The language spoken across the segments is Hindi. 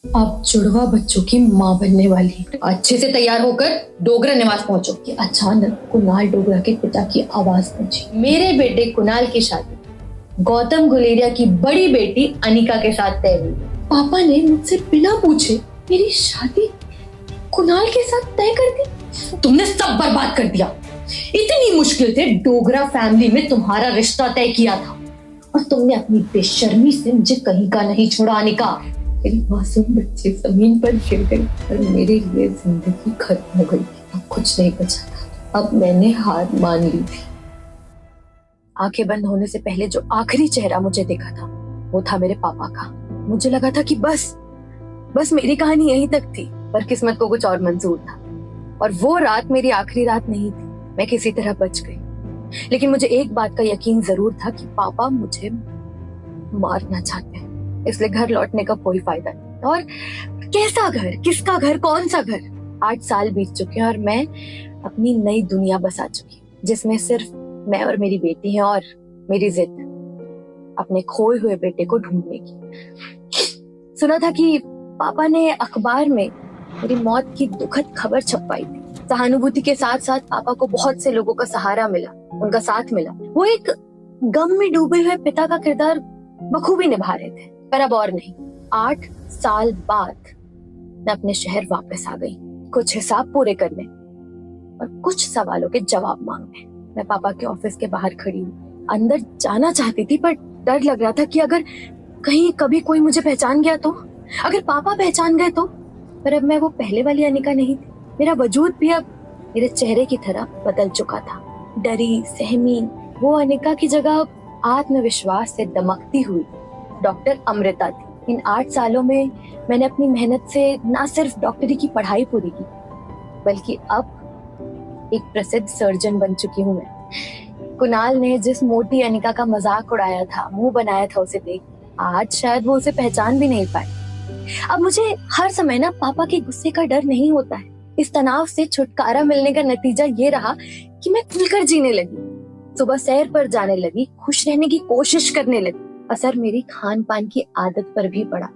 आप जुड़वा बच्चों की माँ बनने वाली। अच्छे से तैयार होकर डोगरा निवास पहुंचो। कि अचानक कुणाल डोगरा के पिता की आवाज पहुंची। मेरे बेटे कुणाल की शादी गौतम गुलेरिया की बड़ी बेटी अनिका के साथ तय हुई। पापा ने मुझसे बिना पूछे मेरी शादी कुणाल के साथ तय कर दी। तुमने सब बर्बाद कर दिया। इतनी मुश्किल से डोगरा फैमिली में तुम्हारा रिश्ता तय किया था और तुमने अपनी बेशर्मी से मुझे कहीं का नहीं छोड़ा। अनिका, मेरी मासूम बच्ची जमीन पर गिर गई और मेरे लिए जिंदगी खत्म हो गई। अब कुछ नहीं बचा था। अब मैंने हार मान ली थी। आंखें बंद होने से पहले जो आखिरी चेहरा मुझे देखा था वो था मेरे पापा का। मुझे लगा था कि बस मेरी कहानी यहीं तक थी, पर किस्मत को कुछ और मंजूर था और वो रात मेरी आखिरी रात नहीं थी। मैं किसी तरह बच गई, लेकिन मुझे एक बात का यकीन जरूर था कि पापा मुझे मारना चाहते हैं, इसलिए घर लौटने का कोई फायदा नहीं। और कैसा घर, किसका घर, कौन सा घर? 8 साल बीत चुके हैं और मैं अपनी नई दुनिया बसा चुकी, जिसमें सिर्फ मैं और मेरी बेटी है और मेरी जिद अपने खोए हुए बेटे को ढूंढने की। सुना था कि पापा ने अखबार में मेरी मौत की दुखद खबर छपवाई थी। सहानुभूति के साथ साथ पापा को बहुत से लोगों का सहारा मिला, उनका साथ मिला। वो एक गम में डूबे हुए पिता का किरदार बखूबी निभा रहे थे। पर अब और नहीं। 8 साल बाद मैं अपने शहर वापस आ गई, कुछ हिसाब पूरे करने और कुछ सवालों के जवाब मांगने। मैं पापा के ऑफिस के बाहर खड़ी हूँ। अंदर जाना चाहती थी पर डर लग रहा था कि अगर कहीं कभी कोई मुझे पहचान गया तो, अगर पापा पहचान गए तो। पर अब मैं वो पहले वाली अनिका नहीं थी। मेरा वजूद भी अब मेरे चेहरे की तरह बदल चुका था। डरी, सहमी वो अनिका की जगह आत्मविश्वास से दमकती हुई डॉक्टर अमृता थी। इन 8 सालों में मैंने अपनी मेहनत से न सिर्फ डॉक्टरी की पढ़ाई पूरी की, बल्कि अब एक प्रसिद्ध सर्जन बन चुकी हूँ मैं। कुणाल ने जिस मोटी अनिका का मजाक उड़ाया था, मुंह बनाया था उसे देख, आज शायद वो उसे पहचान भी नहीं पाए। अब मुझे हर समय ना पापा के गुस्से का डर नहीं होता है। इस तनाव से छुटकारा मिलने का नतीजा ये रहा कि मैं खुलकर जीने लगी, सुबह सैर पर जाने लगी, खुश रहने की कोशिश करने लगी। असर मेरी खान पान की आदत पर भी पड़ा।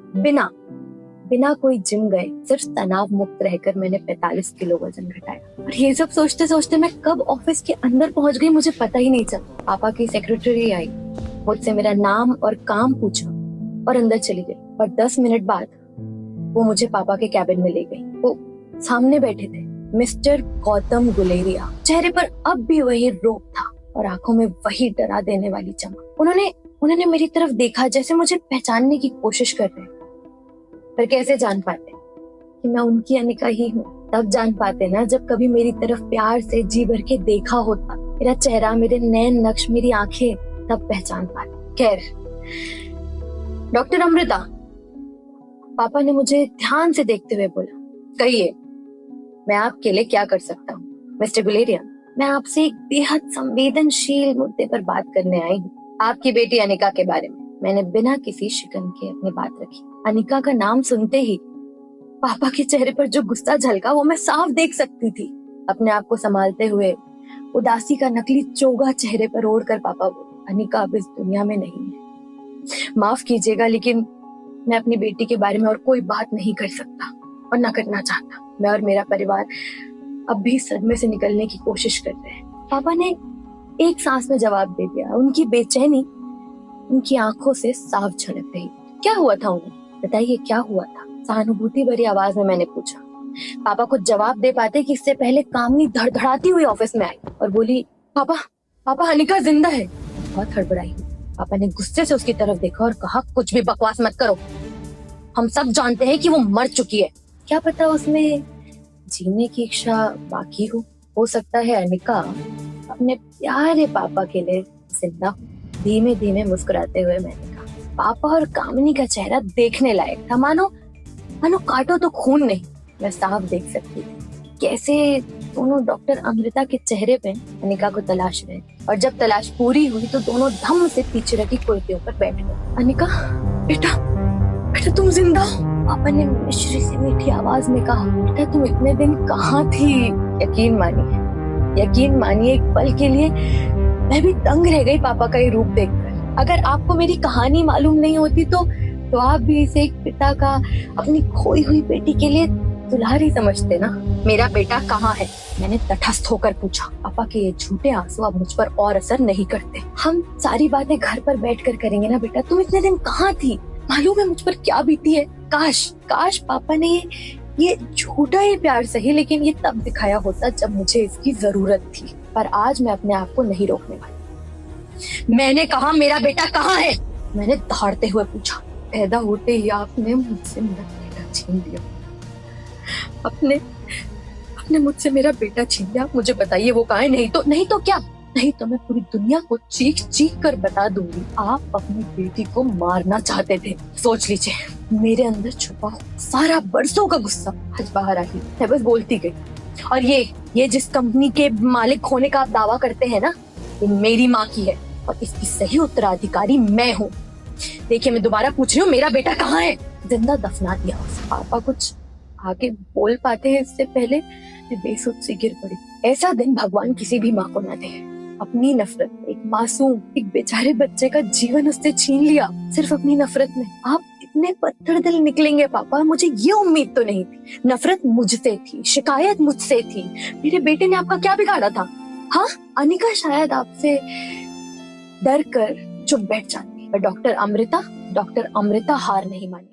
बिना कोई जिम गए, सिर्फ तनाव मुक्त रहकर मैंने 45 किलो वजन घटाया। और ये सब सोचते सोचते मैं कब ऑफिस के अंदर पहुंच गई मुझे पता ही नहीं चला। पापा की सेक्रेटरी आई, मुझसे मेरा नाम और काम पूछा और अंदर चली गई। और 10 मिनट बाद वो मुझे पापा के कैबिन में ले गई। वो सामने बैठे थे मिस्टर गौतम गुलेरिया। चेहरे पर अब भी वही रोब था और आंखों में वही डरा देने वाली चमक। उन्होंने मेरी तरफ देखा जैसे मुझे पहचानने की कोशिश कर रहे। पर कैसे जान पाते कि मैं उनकी अनिका ही हूँ? तब जान पाते ना जब कभी मेरी तरफ प्यार से जी भर के देखा होता। मेरा चेहरा, मेरे नैन नक्श, मेरी आंखें, तब पहचान पाते। खैर, डॉक्टर अमृता, पापा ने मुझे ध्यान से देखते हुए बोला, कहिए, मैं आपके लिए क्या कर सकता हूँ? मिस्टर गुलेरिया, मैं आपसे एक बेहद संवेदनशील मुद्दे पर बात करने आई हूँ, आपकी बेटी अनिका के बारे में। मैंने बिना किसी शिकन के अपनी बात रखी। अनिका का नाम सुनते ही पापा के चेहरे पर जो गुस्सा झलका वो मैं साफ देख सकती थी। अपने आप को संभालते हुए उदासी का नकली चोगा चेहरे पर ओढ़कर पापा बोले, अनिका अब इस दुनिया में नहीं है। माफ कीजिएगा, लेकिन मैं अपनी बेटी के बारे में और कोई बात नहीं कर सकता और न करना चाहता। मैं और मेरा परिवार अब भी सदमे से निकलने की कोशिश कर रहे हैं। पापा ने एक सांस में जवाब दे दिया। उनकी बेचैनी उनकी आंखों से साफ झलक रही। क्या हुआ था उन्हें? बताइए, क्या हुआ था? सहानुभूति भरी आवाज में मैंने पूछा। पापा कुछ जवाब दे पाते कि इससे पहले कामनी धड़धड़ाती हुई ऑफिस में आई और बोली, पापा अनिका जिंदा है। बहुत हड़बड़ाई। पापा ने गुस्से से उसकी तरफ देखा और कहा, कुछ भी बकवास मत करो, हम सब जानते हैं कि वो मर चुकी है। क्या पता उसमें जीने की इच्छा बाकी हो सकता है अनिका अपने प्यारे पापा के लिए जिंदा हो। धीमे धीमे मुस्कुराते हुए मैंने कहा, पापा और कामिनी का चेहरा देखने लायक था, मानो काटो तो खून नहीं। मैं साफ देख सकती थी कैसे दोनों डॉक्टर अमृता के चेहरे पे अनिका को तलाश रहे। और जब तलाश पूरी हुई तो दोनों धम से पीछे रखी कुर्सियों पर बैठ गए। अनिका, बेटा तुम जिंदा हो? पापा ने मिश्री से मीठी आवाज में कहा, बेटा तुम इतने दिन कहाँ थी? यकीन मानिए एक पल के लिए मैं भी दंग रह गई पापा का ये रूप देखकर। अगर आपको मेरी कहानी मालूम नहीं होती तो तो आप भी इसे एक पिता का अपनी खोई हुई बेटी के लिए दुल्हन ही समझते ना। मेरा बेटा कहाँ है? मैंने तटस्थ होकर पूछा। पापा के ये झूठे आंसू अब मुझ पर और असर नहीं करते। हम सारी बातें घर पर बैठकर करेंगे ना बेटा। तुम इतने दिन कहाँ थी? मालूम है मुझ पर क्या बीती है? काश पापा ने ये झूठा ही प्यार सही, लेकिन ये तब दिखाया होता जब मुझे इसकी जरूरत थी। पर आज मैं अपने आप को नहीं रोकने वाली। मैंने कहा मेरा बेटा कहाँ है? मैंने दहाड़ते हुए पूछा। पैदा होते ही आपने मुझसे मेरा बेटा छीन लिया। आपने मुझसे मेरा बेटा छीन लिया। मुझे बताइए वो कहाँ है? नहीं तो क्या? नहीं तो मैं पूरी दुनिया को चीख चीख कर बता दूंगी आप अपनी बेटी को मारना चाहते थे। सोच लीजिए, मेरे अंदर छुपा सारा बरसों का गुस्सा आज बाहर आई। मैं बस बोलती गई। और ये जिस कंपनी के मालिक होने का आप दावा करते हैं ना, ये मेरी माँ की है और इसकी सही उत्तराधिकारी मैं हूँ। देखिए, मैं दोबारा पूछ रही हूँ, मेरा बेटा कहाँ है? जिंदा दफना दिया। पापा कुछ आगे बोल पाते हैं इससे पहले मैं बेसुध से गिर पड़ी। ऐसा दिन भगवान किसी भी माँ को न दे। अपनी नफरत में एक मासूम, एक बेचारे बच्चे का जीवन उससे छीन लिया, सिर्फ अपनी नफरत में। आप इतने पत्थर दिल निकलेंगे पापा, मुझे ये उम्मीद तो नहीं थी। नफरत मुझसे थी, शिकायत मुझसे थी। मेरे बेटे ने आपका क्या बिगाड़ा था? हाँ, अनिका शायद आपसे डर कर चुप बैठ जाती, पर डॉक्टर अमृता हार नहीं मानी।